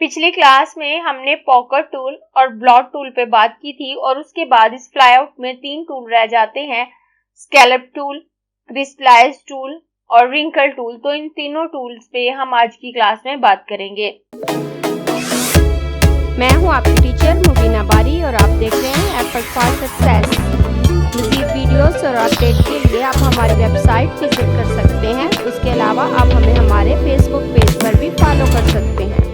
पिछली क्लास में हमने पॉकेट टूल और ब्लॉट टूल पे बात की थी और उसके बाद इस फ्लाईआउट में 3 टूल रह जाते हैं, स्कैलप टूल, क्रिस्टलाइज टूल और रिंकल टूल। तो इन तीनों टूल्स पे हम आज की क्लास में बात करेंगे। मैं हूं आपकी टीचर मुबीना बारी और आप देख रहे हैं एफर्ट फॉर सक्सेस। मज़ीद वीडियोस और अपडेट के लिए आप हमारी वेबसाइट विजिट कर सकते हैं। उसके अलावा आप हमें हमारे फेसबुक पेज पर भी फॉलो कर सकते हैं।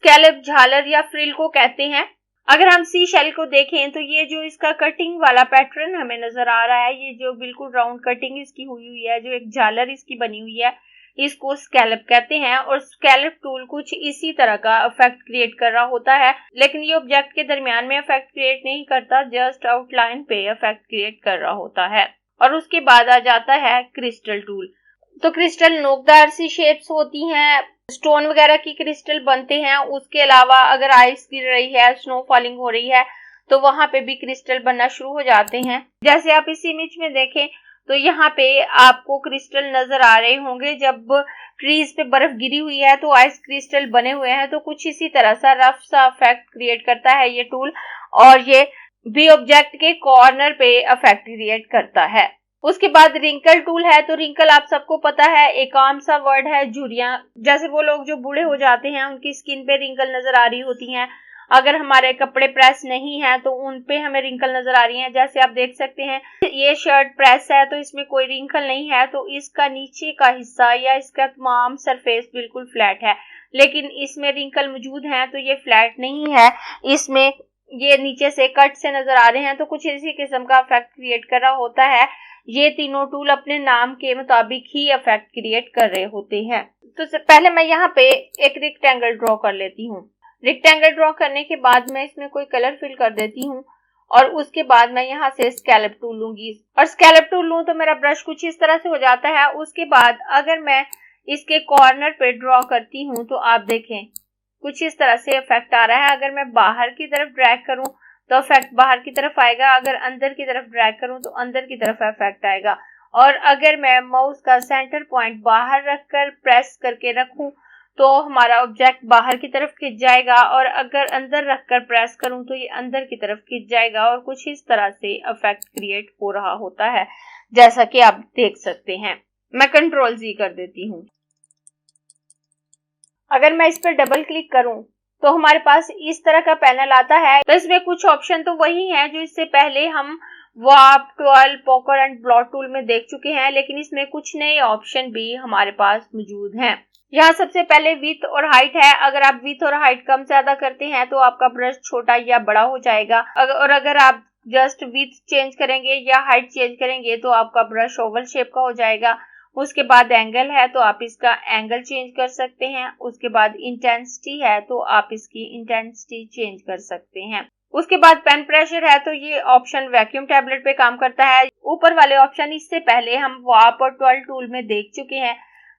स्कैलप झालर या फ्रिल को कहते हैं। अगर हम सी शेल को देखें तो ये जो इसका कटिंग वाला पैटर्न हमें नजर आ रहा है, ये जो बिल्कुल राउंड कटिंग इसकी हुई है, जो एक झालर इसकी बनी हुई है, इसको स्कैलप कहते हैं। और स्कैलप टूल कुछ इसी तरह का इफेक्ट क्रिएट कर रहा होता है, लेकिन ये ऑब्जेक्ट के दरमियान में इफेक्ट क्रिएट नहीं करता, जस्ट आउटलाइन पे इफेक्ट क्रिएट कर रहा होता है। और उसके बाद आ जाता है क्रिस्टल टूल। तो क्रिस्टल नोकदार सी शेप्स होती हैं, स्टोन वगैरह की क्रिस्टल बनते हैं। उसके अलावा अगर आइस गिर रही है, स्नो फॉलिंग हो रही है, तो वहां पे भी क्रिस्टल बनना शुरू हो जाते हैं। जैसे आप इस इमेज में देखें तो यहाँ पे आपको क्रिस्टल नजर आ रहे होंगे। जब ट्रीज पे बर्फ गिरी हुई है तो आइस क्रिस्टल बने हुए हैं। तो कुछ इसी तरह सा रफ सा इफेक्ट क्रिएट करता है ये टूल, और ये भी ऑब्जेक्ट के कॉर्नर पे इफेक्ट क्रिएट करता है। उसके बाद रिंकल टूल है। तो रिंकल आप सबको पता है, एक आम सा वर्ड है, झुर्रियां। जैसे वो लोग जो बूढ़े हो जाते हैं उनकी स्किन पे रिंकल नजर आ रही होती हैं। अगर हमारे कपड़े प्रेस नहीं है तो उन पे हमें रिंकल नजर आ रही हैं। जैसे आप देख सकते हैं ये शर्ट प्रेस है तो इसमें कोई रिंकल नहीं है, तो इसका नीचे का हिस्सा या इसका तमाम सरफेस बिल्कुल फ्लैट है। लेकिन इसमें रिंकल मौजूद है तो ये फ्लैट नहीं है, इसमें ये नीचे से कट से नजर आ रहे हैं। तो कुछ इसी किस्म का इफेक्ट क्रिएट कर रहा होता है। ये तीनों टूल अपने नाम के मुताबिक ही इफेक्ट क्रिएट कर रहे होते हैं। तो पहले मैं यहाँ पे एक रेक्टेंगल ड्रॉ कर लेती हूँ। रेक्टेंगल ड्रॉ करने के बाद मैं इसमें कोई कलर फिल कर देती हूँ और उसके बाद मैं यहाँ से स्कैलप टूल लूंगी। और स्कैलप टूल लूं तो मेरा ब्रश कुछ इस तरह से हो जाता है। उसके बाद अगर मैं इसके कॉर्नर पे ड्रॉ करती हूँ तो आप देखें कुछ इस तरह से इफेक्ट आ रहा है। अगर मैं बाहर की तरफ ड्रैग करूं तो इफेक्ट बाहर की तरफ आएगा, अगर अंदर की तरफ ड्रैग करूं तो अंदर की तरफ इफेक्ट आएगा। और अगर मैं माउस का सेंटर पॉइंट बाहर रखकर प्रेस करके रखूं तो हमारा ऑब्जेक्ट बाहर की तरफ खिंच जाएगा, और अगर अंदर रखकर प्रेस करूं तो ये अंदर की तरफ खिंच जाएगा। और कुछ इस तरह से इफेक्ट क्रिएट हो रहा होता है, जैसा कि आप देख सकते हैं। मैं कंट्रोल जी कर देती हूँ। अगर मैं इस पर डबल क्लिक करूं तो हमारे पास इस तरह का पैनल आता है। तो इसमें कुछ ऑप्शन तो वही हैं जो इससे पहले हम warp, twelve, poker and blot tool में देख चुके हैं, लेकिन इसमें कुछ नए ऑप्शन भी हमारे पास मौजूद हैं। यहाँ सबसे पहले विड्थ और हाइट है। अगर आप विड्थ और हाइट कम ज्यादा करते हैं तो आपका ब्रश छोटा या बड़ा हो जाएगा, और अगर आप जस्ट विड्थ चेंज करेंगे या हाइट चेंज करेंगे तो आपका ब्रश ओवल शेप का हो जाएगा। उसके बाद एंगल है तो आप इसका एंगल चेंज कर सकते हैं। उसके बाद इंटेंसिटी है तो आप इसकी इंटेंसिटी चेंज कर सकते हैं। उसके बाद पेन प्रेशर है तो ये ऑप्शन वैक्यूम टैबलेट पे काम करता है। ऊपर वाले ऑप्शन इससे पहले हम वार्प और ट्वेल टूल में देख चुके हैं,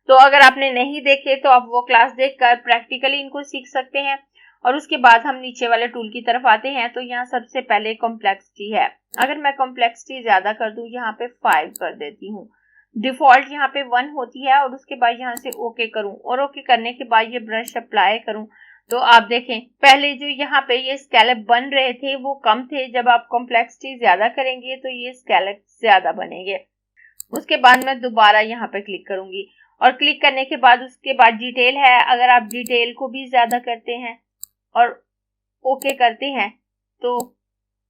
तो अगर आपने नहीं देखे तो आप वो क्लास देखकर प्रैक्टिकली इनको सीख सकते हैं। और उसके बाद हम नीचे वाले टूल की तरफ आते हैं। तो यहाँ सबसे पहले कॉम्प्लेक्सिटी है। अगर मैं कॉम्प्लेक्सिटी ज्यादा कर दूं, यहाँ पे 5 कर देती हूँ। डिफॉल्ट यहाँ पे 1 होती है, और उसके बाद यहाँ से ओके करूं, और ओके करने के बाद ये ब्रश अप्लाई करूं तो आप देखें पहले जो यहाँ पे ये स्कैलप बन रहे थे वो कम थे। जब आप कॉम्प्लेक्सिटी ज्यादा करेंगे तो ये स्कैलप ज्यादा बनेंगे। उसके बाद मैं दोबारा यहाँ पे क्लिक करूंगी, और क्लिक करने के बाद उसके बाद डिटेल है। अगर आप डिटेल को भी ज्यादा करते हैं और ओके करते हैं तो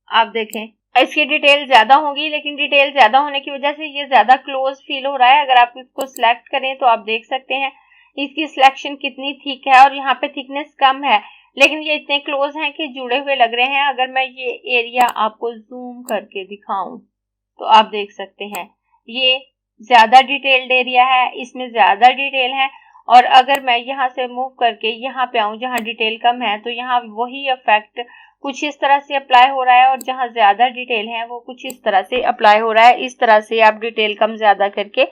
आप देखें इसकी डिटेल ज्यादा होगी, लेकिन डिटेल ज्यादा होने की वजह से ये ज्यादा क्लोज फील हो रहा है। अगर आप इसको सिलेक्ट करें तो आप देख सकते हैं इसकी सिलेक्शन कितनी थिक है, और यहाँ पे थिकनेस कम है, लेकिन ये इतने क्लोज हैं कि जुड़े हुए लग रहे हैं। अगर मैं ये एरिया आपको जूम करके दिखाऊं तो आप देख सकते हैं ये ज्यादा डिटेल्ड एरिया है, इसमें ज्यादा डिटेल है। और अगर मैं यहाँ से मूव करके यहाँ पे आऊं जहाँ डिटेल कम है तो यहाँ वही इफेक्ट कुछ इस तरह से अप्लाई हो रहा है, और जहां ज्यादा डिटेल है वो कुछ इस तरह से अप्लाई हो रहा है। इस तरह से आप डिटेल कम ज्यादा करके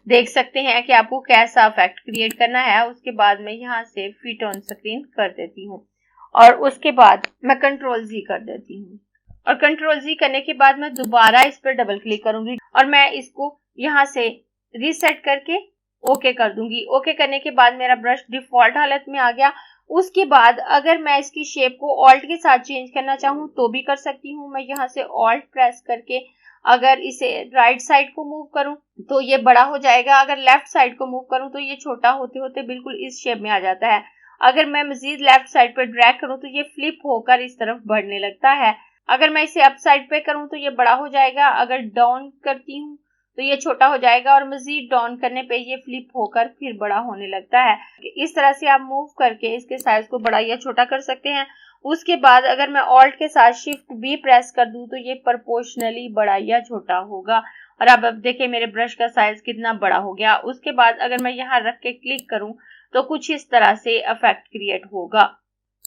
देख सकते हैं कि आपको कैसा इफेक्ट क्रिएट करना है। उसके बाद मैं यहाँ से फिट ऑन स्क्रीन कर देती हूँ, और उसके बाद मैं कंट्रोल जी कर देती हूँ। और कंट्रोल जी करने के बाद मैं दोबारा इस पर डबल क्लिक करूंगी, और मैं इसको यहाँ से रीसेट करके ओके कर दूंगी। ओके करने के बाद मेरा ब्रश डिफॉल्ट हालत में आ गया, उसके बाद अगर मैं इसकी शेप को ऑल्ट के साथ चेंज करना चाहूँ तो भी कर सकती हूँ। मैं यहाँ से ऑल्ट प्रेस करके अगर इसे राइट साइड को मूव करूं तो ये बड़ा हो जाएगा, अगर लेफ्ट साइड को मूव करूं तो ये छोटा होते होते बिल्कुल इस शेप में आ जाता है। अगर मैं मजीद लेफ्ट साइड पर ड्रैग करूं तो ये फ्लिप होकर इस तरफ बढ़ने लगता है। अगर मैं इसे अप साइड पे करूं तो ये बड़ा हो जाएगा, अगर डाउन करती हूँ तो ये छोटा हो जाएगा और मजीद डाउन करने पे ये फ्लिप होकर फिर बड़ा होने लगता है। इस तरह से आप मूव करके इसके साइज को बड़ा या छोटा कर सकते हैं। उसके बाद अगर मैं ऑल्ट के साथ शिफ्ट बी प्रेस कर दूं तो ये प्रोपोर्शनली बड़ा या छोटा होगा। और अब देखिए मेरे ब्रश का साइज कितना बड़ा हो गया। उसके बाद अगर मैं यहाँ रख के क्लिक करूं तो कुछ इस तरह से इफेक्ट क्रिएट होगा।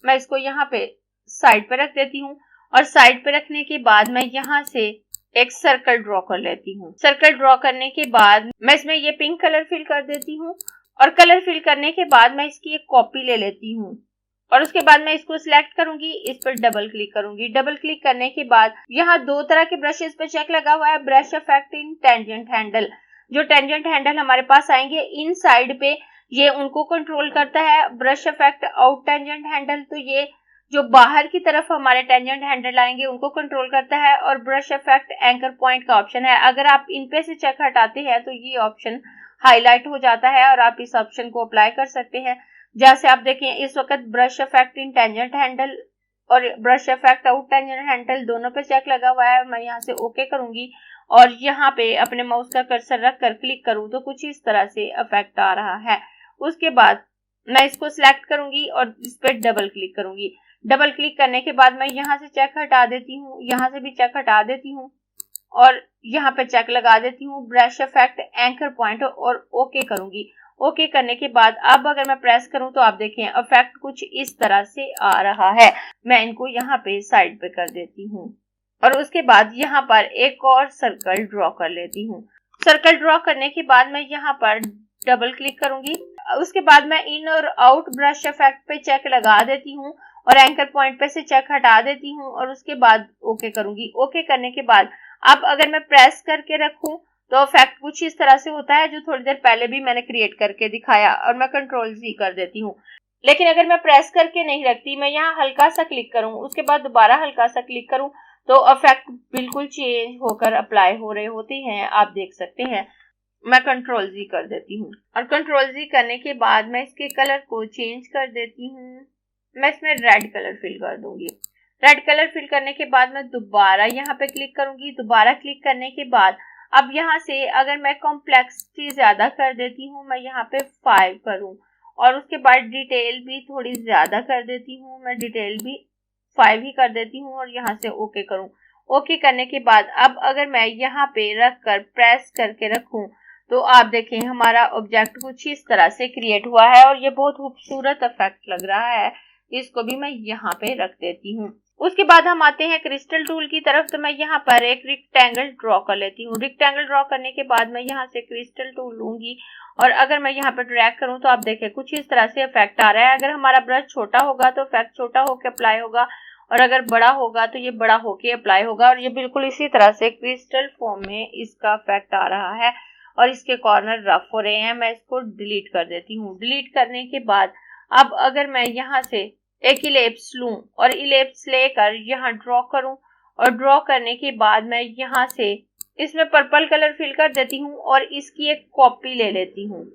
मैं इसको यहाँ पे साइड पे रख देती हूँ और साइड पे रखने के बाद मैं यहाँ से एक सर्कल ड्रॉ कर लेती हूँ। सर्कल ड्रॉ करने के बाद मैं इसमें ये पिंक कलर फिल कर देती हूँ और कलर फिल करने के बाद मैं इसकी एक कॉपी ले लेती हूँ और उसके बाद मैं इसको सिलेक्ट करूंगी, इस पर डबल क्लिक करूंगी। डबल क्लिक करने के बाद यहाँ दो तरह के ब्रशेस पे चेक लगा हुआ है, brush effect in tangent handle. जो टेंजेंट हैंडल हमारे पास आएंगे इन साइड पे ये उनको कंट्रोल करता है। Brush effect out tangent handle तो ये जो बाहर की तरफ हमारे टेंजेंट हैंडल आएंगे उनको कंट्रोल करता है। और ब्रश इफेक्ट एंकर पॉइंट का ऑप्शन है, अगर आप इन पे से चेक हटाते हैं तो ये ऑप्शन हाईलाइट हो जाता है और आप इस ऑप्शन को अप्लाई कर सकते हैं। जैसे आप देखें इस वक्त brush effect in tangent handle और brush effect out tangent handle दोनों पे चेक लगा हुआ है। मैं यहाँ से ओके करूंगी और यहाँ पे अपने माउस का कर्सर रख कर क्लिक करूं तो कुछ इस तरह से इफेक्ट आ रहा है। उसके बाद मैं इसको सिलेक्ट करूंगी और इस पर डबल क्लिक करूंगी। डबल क्लिक करने के बाद मैं यहाँ से चेक हटा देती हूँ, यहाँ से भी चेक हटा देती हूँ और यहाँ पे चेक लगा देती हूँ ब्रश इफेक्ट एंकर पॉइंट और ओके करूंगी। ओके करने के बाद अब अगर मैं प्रेस करूं तो आप देखें इफेक्ट कुछ इस तरह से आ रहा है। मैं इनको यहाँ पे साइड पे कर देती हूँ और उसके बाद यहाँ पर एक और सर्कल ड्रॉ कर लेती हूँ। सर्कल ड्रॉ करने के बाद मैं यहाँ पर डबल क्लिक करूंगी। उसके बाद मैं इन और आउट ब्रश इफेक्ट पे चेक लगा देती हूँ और एंकर पॉइंट पे से चेक हटा देती हूँ और उसके बाद ओके करूंगी। ओके करने के बाद अब अगर मैं प्रेस करके रखूं तो इफेक्ट कुछ इस तरह से होता है जो थोड़ी देर पहले भी मैंने क्रिएट करके दिखाया और मैं कंट्रोल जी कर देती हूँ। लेकिन अगर मैं प्रेस करके नहीं रखती, मैं यहाँ हल्का सा क्लिक करूँ उसके बाद दोबारा हल्का सा क्लिक करूँ तो इफेक्ट बिल्कुल चेंज होकर अप्लाई हो रहे होते हैं, आप देख सकते हैं। मैं कंट्रोल जी कर देती हूँ और कंट्रोल जी करने के बाद मैं इसके कलर को चेंज कर देती हूँ। मैं इसमें रेड कलर फिल कर दूंगी। रेड कलर फिल करने के बाद मैं दोबारा यहाँ पे क्लिक करूंगी। दोबारा क्लिक करने के बाद अब यहाँ से अगर मैं कॉम्प्लेक्सिटी ज्यादा कर देती हूँ, मैं यहाँ पे 5 करूँ और उसके बाद डिटेल भी थोड़ी ज्यादा कर देती हूँ, मैं डिटेल भी 5 ही कर देती हूँ और यहाँ से ओके करूँ। ओके करने के बाद अब अगर मैं यहाँ पे रख कर प्रेस करके रखूँ तो आप देखें हमारा ऑब्जेक्ट कुछ इस तरह से क्रिएट हुआ है और ये बहुत खूबसूरत इफेक्ट लग रहा है। इसको भी मैं यहाँ पे रख देती हूँ। उसके बाद हम आते हैं क्रिस्टल टूल की तरफ। तो मैं यहाँ पर एक रेक्टेंगल ड्रॉ कर लेती हूँ। रेक्टेंगल ड्रॉ करने के बाद मैं यहाँ से क्रिस्टल टूल लूंगी और अगर मैं यहाँ पर ड्रैग करूँ तो आप देखें कुछ इस तरह से इफेक्ट आ रहा है। अगर हमारा ब्रश छोटा होगा तो इफेक्ट छोटा होकर अप्लाई होगा और अगर बड़ा होगा तो ये बड़ा होके अप्लाई होगा और ये बिल्कुल इसी तरह से क्रिस्टल फॉर्म में इसका इफेक्ट आ रहा है और इसके कॉर्नर रफ हो रहे हैं। मैं इसको डिलीट कर देती हूँ। डिलीट करने के बाद अब अगर मैं यहाँ से एक इलिप्स लूं और इलिप्स लेकर यहाँ ड्रॉ करूं और ड्रॉ करने के बाद मैं यहाँ से इसमें पर्पल कलर फिल कर देती हूँ और इसकी एक कॉपी ले लेती हूँ।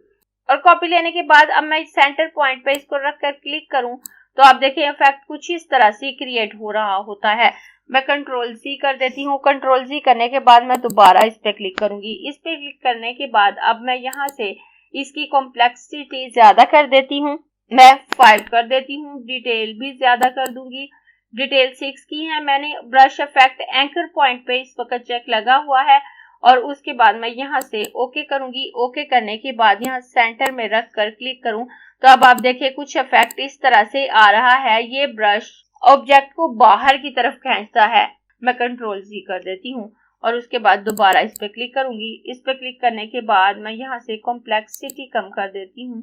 और कॉपी लेने के बाद अब मैं सेंटर पॉइंट पे इसको रख कर क्लिक करूं तो आप देखिए इफेक्ट कुछ इस तरह से क्रिएट हो रहा होता है। मैं कंट्रोल जी कर देती हूँ। कंट्रोल जी करने के बाद मैं दोबारा इस पे क्लिक करूंगी। इस पे क्लिक करने के बाद अब मैं यहाँ से इसकी कॉम्प्लेक्सिटी ज्यादा कर देती हूँ, मैं 5 कर देती हूँ। डिटेल भी ज्यादा कर दूंगी, डिटेल 6 की है मैंने। ब्रश इफेक्ट एंकर पॉइंट पे इस वक्त चेक लगा हुआ है और उसके बाद मैं यहाँ से ओके करूंगी। ओके करने के बाद यहाँ सेंटर में रख कर क्लिक करूं तो अब आप देखिए कुछ इफेक्ट इस तरह से आ रहा है। ये ब्रश ऑब्जेक्ट को बाहर की तरफ खींचता है। मैं कंट्रोल जी कर देती हूँ और उसके बाद दोबारा इस पे क्लिक करूंगी। इस पे क्लिक करने के बाद मैं यहाँ से कॉम्प्लेक्सिटी कम कर देती हूँ,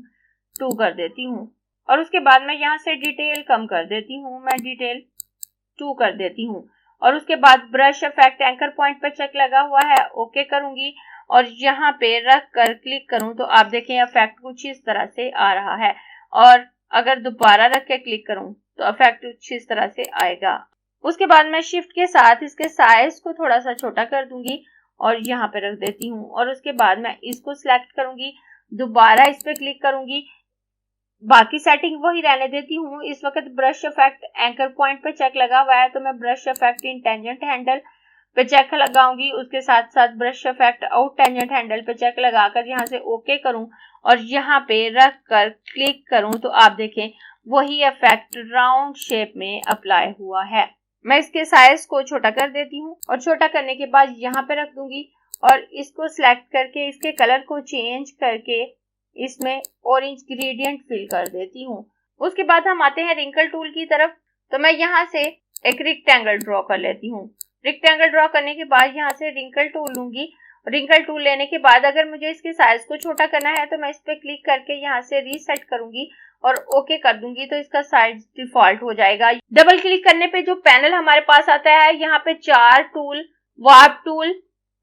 2 कर देती हूँ और उसके बाद मैं यहाँ से डिटेल कम कर देती हूँ, मैं डिटेल 2 कर देती हूँ और उसके बाद ब्रश इफेक्ट एंकर पॉइंट पर चेक लगा हुआ है, ओके करूंगी और यहाँ पे रख कर क्लिक करूं तो आप देखें इफेक्ट कुछ इस तरह से आ रहा है। और अगर दोबारा रख के क्लिक करूं तो इफेक्ट कुछ इस तरह से आएगा। उसके बाद मैं शिफ्ट के साथ इसके साइज को थोड़ा सा छोटा कर दूंगी और यहाँ पे रख देती हूँ। और उसके बाद मैं इसको सिलेक्ट करूंगी, दोबारा इस पे क्लिक करूंगी, बाकी सेटिंग वही रहने देती हूँ। इस वक्त ब्रश इफेक्ट एंकर पॉइंट पे चेक लगा हुआ है तो मैं brush effect in tangent handle पे चेक लगाऊंगी। उसके साथ साथ brush effect out tangent handle पे चेक लगाकर यहाँ से ओके करूं और यहाँ पे रख कर क्लिक करूं तो आप देखें वही इफेक्ट राउंड शेप में अप्लाई हुआ है। मैं इसके साइज को छोटा कर देती हूँ और छोटा करने के बाद यहाँ पे रख दूंगी और इसको सिलेक्ट करके इसके कलर को चेंज करके इसमें ऑरेंज ग्रेडियंट फिल कर देती हूँ। उसके बाद हम आते हैं रिंकल टूल की तरफ। तो मैं यहाँ से एक रेक्टेंगल ड्रॉ कर लेती हूँ। रेक्टेंगल ड्रॉ करने के बाद यहाँ से रिंकल टूल लूंगी। रिंकल टूल लेने के बाद अगर मुझे इसके साइज को छोटा करना है तो मैं इस पे क्लिक करके यहाँ से रीसेट करूंगी और ओके कर दूंगी तो इसका साइज डिफॉल्ट हो जाएगा। डबल क्लिक करने पे जो पैनल हमारे पास आता है यहाँ पे 4 tool, warp tool,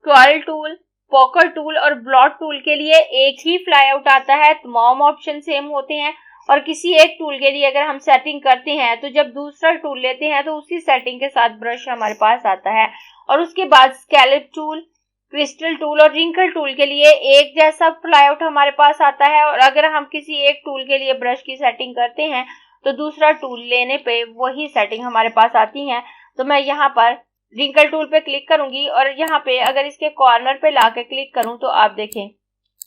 curl tool, poker tool और ब्लॉट टूल के लिए एक ही फ्लाई आउट आता है। तमाम ऑप्शन सेम होते हैं और किसी एक टूल के लिए अगर हम सेटिंग करते हैं तो जब दूसरा टूल लेते हैं तो उसी सेटिंग के साथ ब्रश हमारे पास आता है। और उसके बाद स्कैलप टूल, क्रिस्टल टूल और रिंकल टूल के लिए एक जैसा फ्लाई आउट हमारे पास आता है। और अगर हम किसी एक टूल के लिए ब्रश की सेटिंग करते हैं तो दूसरा टूल लेने पे वही सेटिंग हमारे पास आती है। तो मैं यहाँ पर रिंकल टूल पे क्लिक करूंगी और यहाँ पे अगर इसके कॉर्नर पे लाके क्लिक करूं तो आप देखें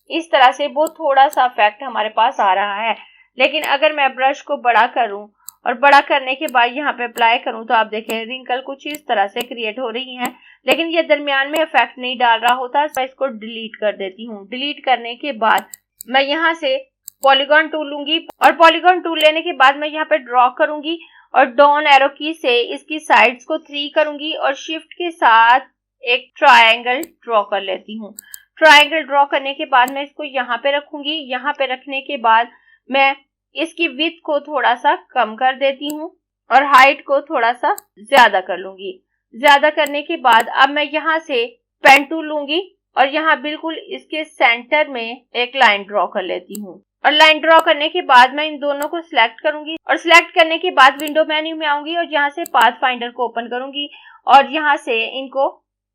इस तरह से वो थोड़ा सा इफेक्ट हमारे पास आ रहा है। लेकिन अगर मैं ब्रश को बड़ा करूं और बड़ा करने के बाद यहाँ पे अप्लाई करूं तो आप देखें रिंकल कुछ इस तरह से क्रिएट हो रही हैं, लेकिन ये दरमियान में इफेक्ट नहीं डाल रहा होता। मैं इसको डिलीट कर देती हूँ। डिलीट करने के बाद मैं यहाँ से पॉलीगॉन टूल लूंगी और पॉलीगॉन टूल लेने के बाद मैं यहाँ पे ड्रॉ करूंगी और डाउन एरो की से इसकी साइड्स को 3 करूंगी और शिफ्ट के साथ एक ट्रायंगल ड्रॉ कर लेती हूँ। ट्रायंगल ड्रॉ करने के बाद मैं इसको यहाँ पे रखूंगी। यहाँ पे रखने के बाद मैं इसकी विड्थ को थोड़ा सा कम कर देती हूँ और हाइट को थोड़ा सा ज्यादा कर लूंगी। ज्यादा करने के बाद अब मैं यहाँ से पेन टूल लूंगी और यहाँ बिल्कुल इसके सेंटर में एक लाइन ड्रॉ कर लेती हूँ। और लाइन ड्रॉ करने के बाद मैं इन दोनों को सिलेक्ट करूंगी और सिलेक्ट करने के बाद विंडो मेन्यू में आऊंगी और यहाँ से पाथ फाइंडर को ओपन करूंगी और यहाँ से इनको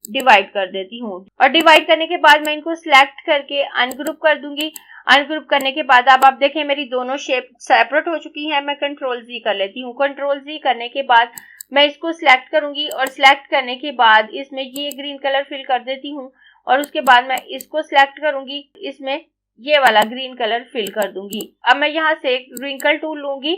डिवाइड कर देती हूँ। और डिवाइड करने के बाद मैं इनको सिलेक्ट करके अनग्रुप कर दूंगी। अनग्रुप करने के बाद अब आप देखें मेरी दोनों शेप सेपरेट हो चुकी हैं। मैं कंट्रोल जी कर लेती हूँ। कंट्रोल जी करने के बाद मैं इसको सिलेक्ट करूंगी और सिलेक्ट करने के बाद इसमें ये ग्रीन कलर फिल कर देती हूँ और उसके बाद मैं इसको सिलेक्ट करूंगी, इसमें ये वाला ग्रीन कलर फिल कर दूंगी। अब मैं यहाँ से रिंकल टूल लूंगी।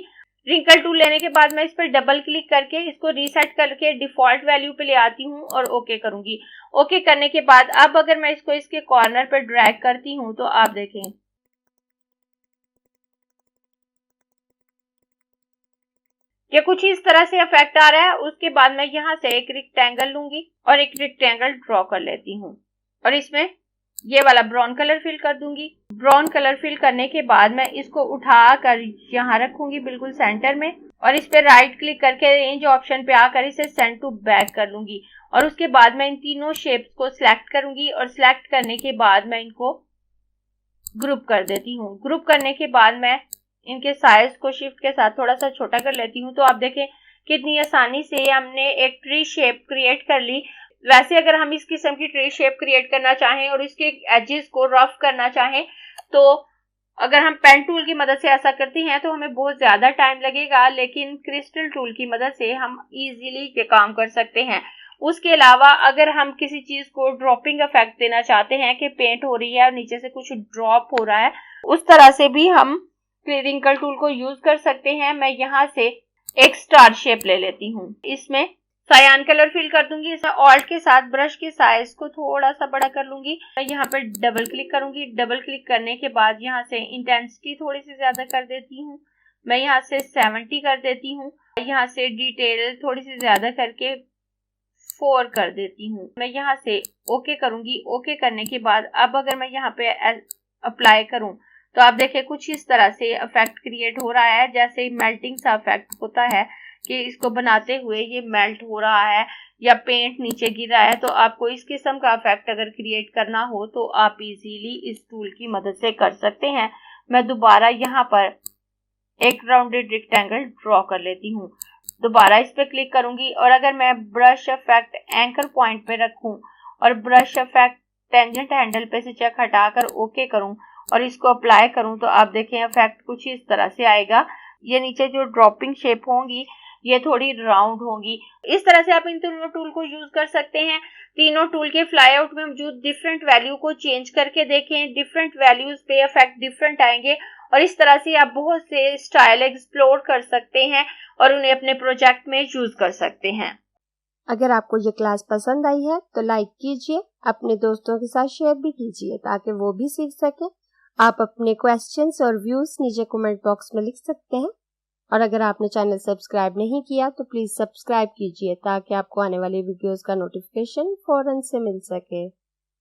रिंकल टूल लेने के बाद मैं इस पर डबल क्लिक करके इसको रीसेट करके डिफॉल्ट वैल्यू पे ले आती हूँ और ओके करूंगी। ओके करने के बाद अब अगर मैं इसको इसके कॉर्नर पर ड्रैग करती हूँ तो आप देखें ये कुछ इस तरह से इफेक्ट आ रहा है। उसके बाद मैं यहाँ से एक रेक्टेंगल लूंगी और एक रेक्टेंगल ड्रॉ कर लेती हूँ और इसमें ये वाला ब्राउन कलर फिल कर दूंगी। ब्राउन कलर फिल करने के बाद मैं इसको उठा कर यहाँ रखूंगी बिल्कुल सेंटर में और इस पे राइट क्लिक करके रेंज ऑप्शन पे आकर इसे सेंड टू बैक कर लूंगी। और उसके बाद मैं इन तीनों शेप्स को सिलेक्ट करूंगी और सिलेक्ट करने के बाद मैं इनको ग्रुप कर देती हूँ। ग्रुप करने के बाद मैं इनके साइज को शिफ्ट के साथ थोड़ा सा छोटा कर लेती हूँ। तो आप देखें कितनी आसानी से हमने एक ट्री शेप क्रिएट कर ली। वैसे अगर हम इस किस्म की ट्री शेप क्रिएट करना चाहें और इसके एजेस को रफ करना चाहें तो अगर हम पेन टूल की मदद से ऐसा करते हैं तो हमें बहुत ज्यादा टाइम लगेगा, लेकिन क्रिस्टल टूल की मदद से हम इजीली ये काम कर सकते हैं। उसके अलावा अगर हम किसी चीज को ड्रॉपिंग इफेक्ट देना चाहते हैं कि पेंट हो रही है और नीचे से कुछ ड्रॉप हो रहा है, उस तरह से भी हम रिंकल टूल को यूज कर सकते हैं। मैं यहाँ से एक स्टार शेप ले लेती हूँ। इसमें सायान कलर फिल कर दूंगी। इसमें ऑल्ट के साथ ब्रश के साइज को थोड़ा सा बड़ा कर लूंगी। यहाँ पर डबल क्लिक करूंगी। डबल क्लिक करने के बाद यहाँ से इंटेंसिटी थोड़ी सी ज्यादा कर देती हूँ। मैं यहाँ से 70 कर देती हूँ। यहाँ से डिटेल थोड़ी सी ज्यादा करके 4 कर देती हूँ। मैं यहाँ से ओके करूंगी। ओके करने के बाद अब अगर मैं यहाँ पे अप्लाई करूं तो आप देखें कुछ इस तरह से इफेक्ट क्रिएट हो रहा है, जैसे मेल्टिंग सा इफेक्ट होता है कि इसको बनाते हुए ये मेल्ट हो रहा है या पेंट नीचे गिर रहा है। तो आपको इस किस्म का इफेक्ट अगर क्रिएट करना हो तो आप इजीली इस टूल की मदद से कर सकते हैं। मैं दोबारा यहाँ पर एक राउंडेड रेक्टेंगल ड्रॉ कर लेती हूँ। दोबारा इस पर क्लिक करूंगी और अगर मैं ब्रश इफेक्ट एंकर पॉइंट पे रखूं और ब्रश इफेक्ट टेंजेंट हैंडल पे से चेक हटाकर ओके करूं और इसको अप्लाई करूं तो आप देखें इफेक्ट कुछ इस तरह से आएगा। ये नीचे जो ड्रॉपिंग शेप होंगी ये थोड़ी राउंड होंगी। इस तरह से आप इन तीनों टूल को यूज कर सकते हैं। तीनों टूल के फ्लाई आउट में मौजूद डिफरेंट वैल्यू को चेंज करके देखें, डिफरेंट वैल्यूज पे इफेक्ट डिफरेंट आएंगे और इस तरह से आप बहुत से स्टाइल एक्सप्लोर कर सकते हैं और उन्हें अपने प्रोजेक्ट में यूज कर सकते हैं। अगर आपको ये क्लास पसंद आई है तो लाइक कीजिए, अपने दोस्तों के साथ शेयर भी कीजिए ताकि वो भी सीख सके। आप अपने क्वेश्चंस और व्यूज नीचे कमेंट बॉक्स में लिख सकते हैं और अगर आपने चैनल सब्सक्राइब नहीं किया तो प्लीज सब्सक्राइब कीजिए ताकि आपको आने वाली वीडियोस का नोटिफिकेशन फौरन से मिल सके।